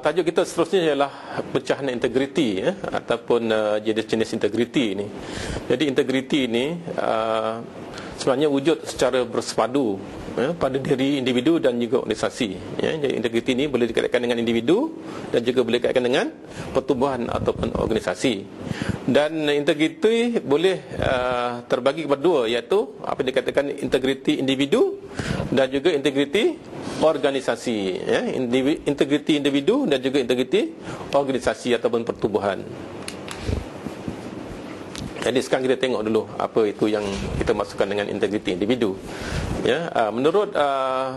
Tajuk kita seterusnya ialah pecahan integriti, ya, ataupun jenis-jenis integriti ini. Jadi integriti ini sebenarnya wujud secara bersepadu, ya, pada diri individu dan juga organisasi, ya. Jadi integriti ini boleh dikaitkan dengan individu dan juga boleh dikaitkan dengan pertubuhan ataupun organisasi. Dan integriti boleh terbagi kepada dua, iaitu apa dikatakan integriti individu dan juga integriti organisasi, ya. Integriti individu dan juga integriti organisasi ataupun pertubuhan. Jadi sekarang kita tengok dulu apa itu yang kita masukkan dengan integriti individu, ya. Menurut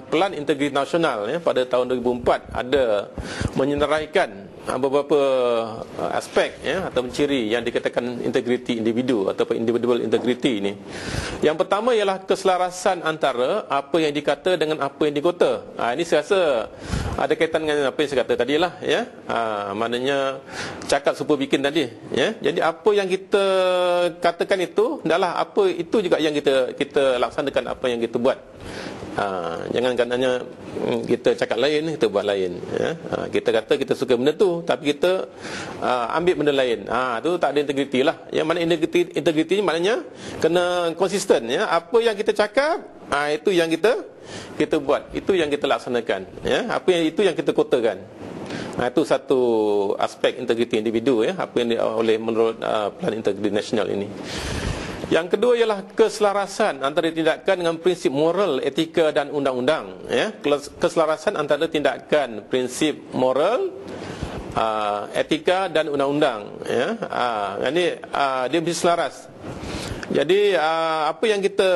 Pelan Integriti Nasional, ya, pada tahun 2004 ada menyenaraikan beberapa aspek, ya, atau ciri yang dikatakan integriti individu atau individual integrity ini. Yang pertama ialah keselarasan antara apa yang dikata dengan apa yang dikota. Ini saya rasa ada kaitan dengan apa yang saya kata tadi lah, ya. Maknanya cakap serupa bikin tadi, ya. Jadi apa yang kita katakan itu adalah apa itu juga yang kita laksanakan, apa yang kita buat. Jangan katanya kita cakap lain, kita buat lain, ya. Kita kata kita suka benda tu, tapi kita ambil benda lain. Tu tak ada integriti lah. Yang mana integriti maknanya kena konsisten, ya. Apa yang kita cakap, itu yang kita buat, itu yang kita laksanakan, ya. Apa yang itu yang kita kotakan. Itu satu aspek integriti individu, ya, apa yang oleh menurut Pelan Integriti Nasional ini. Yang kedua ialah keselarasan antara tindakan dengan prinsip moral, etika dan undang-undang, ya. Keselarasan antara tindakan, prinsip moral, etika dan undang-undang, ya. Ini dia mesti selaras. Jadi apa yang kita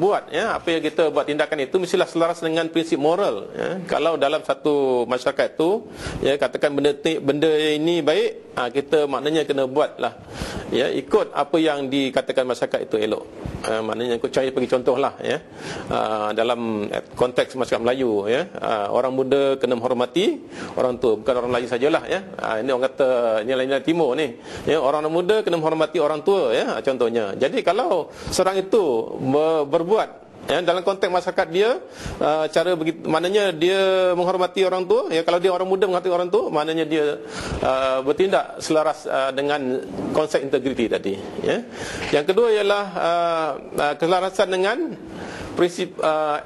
buat, ya, apa yang kita buat tindakan itu mestilah selaras dengan prinsip moral, ya. Kalau dalam satu masyarakat itu, ya, katakan benda ini baik, kita maknanya kena buatlah, ya, ikut apa yang dikatakan masyarakat itu elok. Maknanya saya bagi contohlah, ya. Dalam konteks masyarakat Melayu, ya, orang muda kena menghormati orang tua, bukan orang Melayu sajalah, ya. Ini orang kata ini lain timur ni, ya, orang muda kena menghormati orang tua, ya, contohnya. Jadi kalau seorang itu berbuat, ya, dalam konteks masyarakat dia, cara begitu, maknanya dia menghormati orang tua, ya. Kalau dia orang muda menghormati orang tua, maknanya dia bertindak selaras dengan konsep integriti tadi, ya. Yang kedua ialah keselarasan dengan prinsip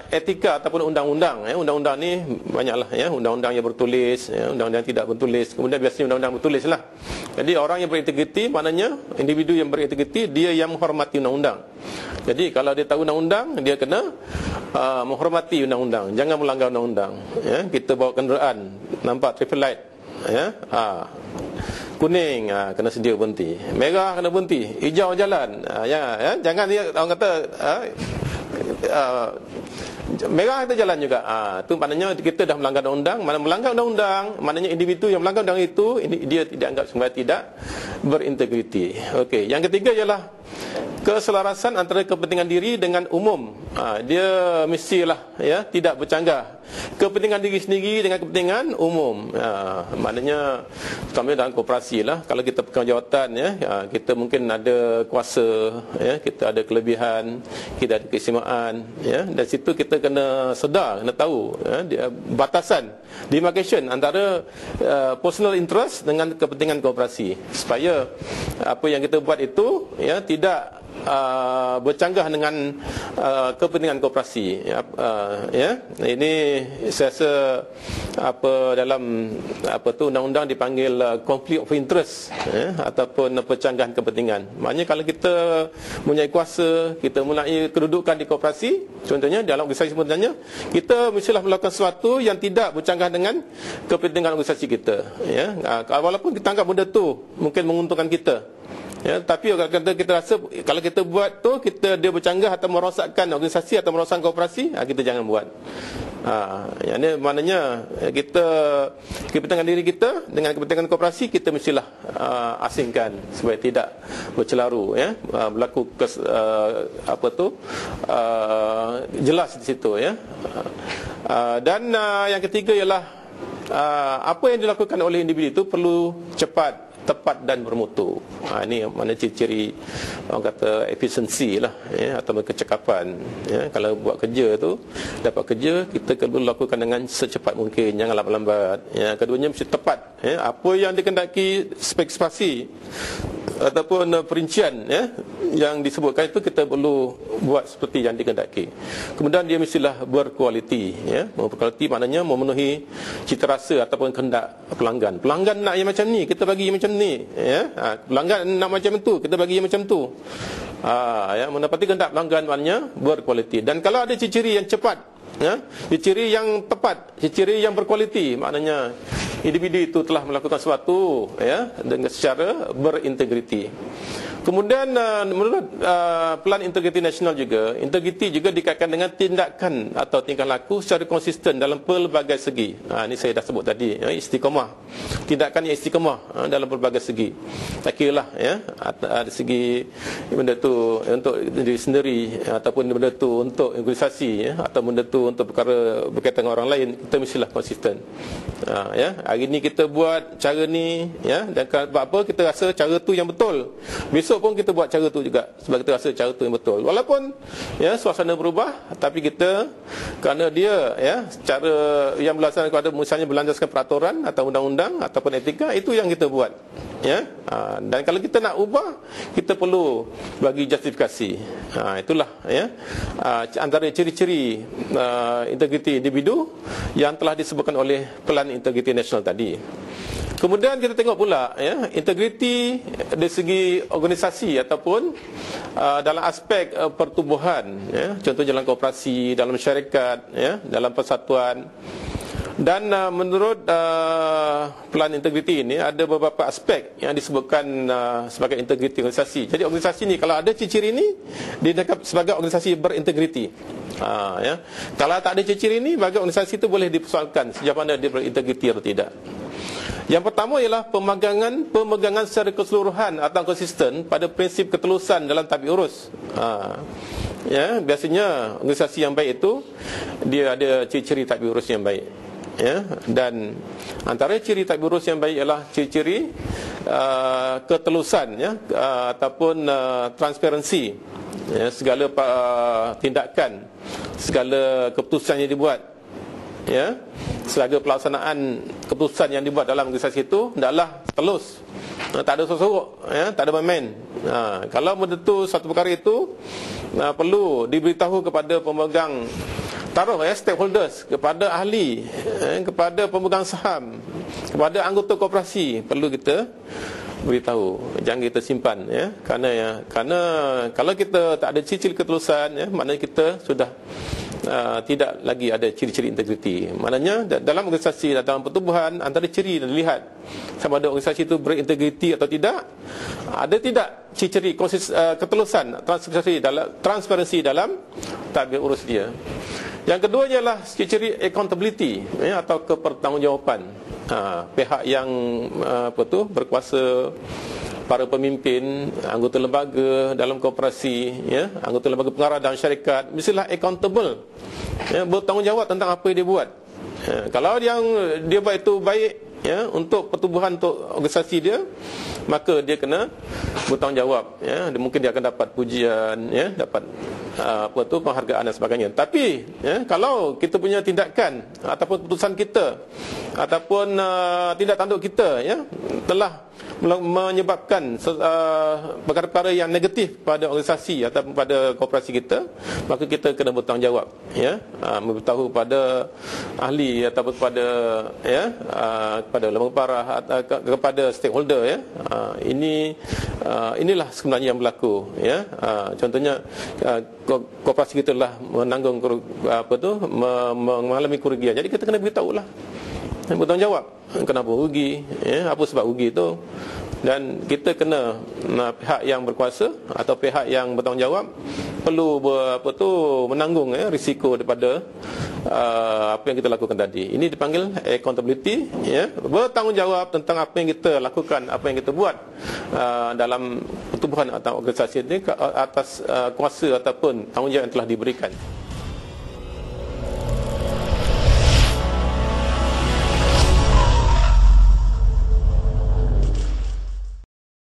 etika ataupun undang-undang, ya. Undang-undang ni banyaklah, ya. Undang-undang yang bertulis, ya, undang-undang yang tidak bertulis. Kemudian biasanya undang-undang bertulis lah. Jadi orang yang berintegriti maknanya individu yang berintegriti, dia yang menghormati undang-undang. Jadi kalau dia tahu undang-undang, dia kena menghormati undang-undang, jangan melanggar undang-undang, ya. Kita bawa kenderaan, nampak traffic light, ya, kuning, kena sedia berhenti, merah kena berhenti, hijau jalan, ya. Jangan dia orang kata merah kita jalan juga. Itu maknanya kita dah melanggar undang-undang. Mana melanggar undang-undang, maknanya individu yang melanggar undang itu, dia tidak anggap sebagai tidak berintegriti. Okey, yang ketiga ialah keselarasan antara kepentingan diri dengan umum. Dia mestilah, ya, tidak bercanggah kepentingan diri sendiri dengan kepentingan umum. Maknanya terutamanya dalam koperasi lah. Kalau kita pegang jawatan, ya, kita mungkin ada kuasa, ya, kita ada kelebihan, kita ada keistimewaan, ya. Dari situ kita kena sedar, kena tahu, ya, batasan, demarcation antara personal interest dengan kepentingan koperasi, supaya apa yang kita buat itu, ya, tidak bercanggah dengan kepentingan koperasi, ya. Ini saya rasa dalam undang-undang dipanggil conflict of interest, ya, ataupun percanggahan kepentingan. Maknanya kalau kita mempunyai kuasa, kita mempunyai kedudukan di koperasi, contohnya dalam organisasi sebenarnya, kita mestilah melakukan sesuatu yang tidak bercanggah dengan kepentingan organisasi kita, ya. Walaupun kita anggap benda tu mungkin menguntungkan kita, ya, tapi kalau kita rasa kalau kita buat tu dia bercanggah atau merosakkan organisasi atau merosakkan koperasi, kita jangan buat. Ini maknanya kita kepentingan diri kita dengan kepentingan koperasi kita mestilah asingkan supaya tidak bercelaru, ya, berlaku jelas di situ, ya. Dan yang ketiga ialah apa yang dilakukan oleh individu itu perlu cepat, tepat dan bermutu. Ini mana ciri-ciri orang kata efisiensi lah, atau kecekapan. Kalau buat kerja tu, dapat kerja, kita perlu lakukan dengan secepat mungkin, jangan lambat-lambat. Keduanya mesti tepat. Apa yang dikehendaki spesifikasi ataupun perincian yang disebutkan itu, kita perlu buat seperti yang dikehendaki. Kemudian dia mestilah berkualiti. Berkualiti maknanya memenuhi cita rasa ataupun kehendak pelanggan. Pelanggan nak yang macam ni, kita bagi yang macam ni. Pelanggan nak macam tu, kita bagi yang macam tu. Mendapati kehendak pelanggan maknanya berkualiti. Dan kalau ada ciri-ciri yang cepat, ciri-ciri yang tepat, ciri-ciri yang berkualiti, maknanya individu itu telah melakukan sesuatu dengan secara berintegriti. Kemudian menurut Pelan Integriti Nasional juga, integriti juga dikaitkan dengan tindakan atau tingkah laku secara konsisten dalam pelbagai segi. Ini saya dah sebut tadi, istiqamah. Tindakan yang istiqamah dalam pelbagai segi. Tak kira lah ada segi benda tu untuk diri sendiri, ataupun benda tu untuk organisasi, atau benda tu untuk perkara berkaitan dengan orang lain, kita mestilah konsisten. Hari ni kita buat cara ni, dan sebab apa kita rasa cara tu yang betul. Besok pun kita buat cara tu juga, sebab kita rasa cara tu yang betul. Walaupun suasana berubah, tapi kita kerana dia cara yang berlandaskan kepada misalnya berlandaskan peraturan atau undang-undang ataupun etika, itu yang kita buat. Dan kalau kita nak ubah, kita perlu bagi justifikasi. Itulah antara ciri-ciri integriti individu yang telah disebutkan oleh Pelan Integriti Nasional tadi. Kemudian kita tengok pula integriti dari segi organisasi ataupun dalam aspek pertubuhan, contohnya dalam koperasi, dalam syarikat, dalam persatuan. Dan menurut Pelan Integriti ini ada beberapa aspek yang disebutkan sebagai integriti organisasi. Jadi organisasi ini kalau ada ciri-ciri ini, dianggap sebagai organisasi berintegriti. Kalau tak ada ciri-ciri ini, bagi organisasi itu boleh dipersoalkan sejauh mana dia berintegriti atau tidak. Yang pertama ialah pemegangan secara keseluruhan atau konsisten pada prinsip ketelusan dalam tabik urus. Biasanya organisasi yang baik itu dia ada ciri-ciri tabik urus yang baik. Dan antara ciri tabik urus yang baik ialah ciri-ciri ketelusan, ataupun transparansi. Segala tindakan, segala keputusan yang dibuat, segala pelaksanaan keputusan yang dibuat dalam organisasi itu hendaklah telus, tak ada sorok-sorok, tak ada main-main. Kalau menentu satu perkara itu perlu diberitahu kepada pemegang taruh stakeholders, kepada ahli, kepada pemegang saham, kepada anggota koperasi, perlu kita beritahu, jangan kita simpan, kerana kalau kita tak ada ciri-ciri ketulusan, maknanya kita sudah tidak lagi ada ciri-ciri integriti. Maknanya dalam organisasi, dalam pertubuhan, antara ciri dan dilihat sama ada organisasi itu berintegriti atau tidak. Ada tidak ciri-ciri ketulusan, transparansi dalam tabik urus dia. Yang kedua ialah ciri-ciri accountability, atau kepertanggungjawaban. Pihak yang berkuasa, para pemimpin, anggota lembaga dalam koperasi, anggota lembaga pengarah dalam syarikat, mestilah accountable, bertanggungjawab tentang apa yang dia buat. Kalau yang dia buat itu baik, untuk pertubuhan, untuk organisasi dia, maka dia kena bertanggungjawab. Mungkin dia akan dapat pujian, dapat penghargaan dan sebagainya. Tapi kalau kita punya tindakan ataupun keputusan kita ataupun tindak tanduk kita telah menyebabkan perkara-perkara yang negatif pada organisasi atau pada koperasi kita, maka kita kena bertanggungjawab, memberitahu pada ahli ataupun kepada lembaga pengarah, kepada stakeholder, inilah sebenarnya yang berlaku, contohnya koperasi kita telah menanggung mengalami kerugian, jadi kita kena beritahulah, bertanggungjawab kenapa rugi, apa sebab rugi itu. Dan kita kena pihak yang berkuasa atau pihak yang bertanggungjawab perlu menanggung risiko daripada apa yang kita lakukan tadi. Ini dipanggil accountability, bertanggungjawab tentang apa yang kita lakukan, apa yang kita buat dalam pertubuhan atau organisasi ini atas kuasa ataupun tanggungjawab yang telah diberikan.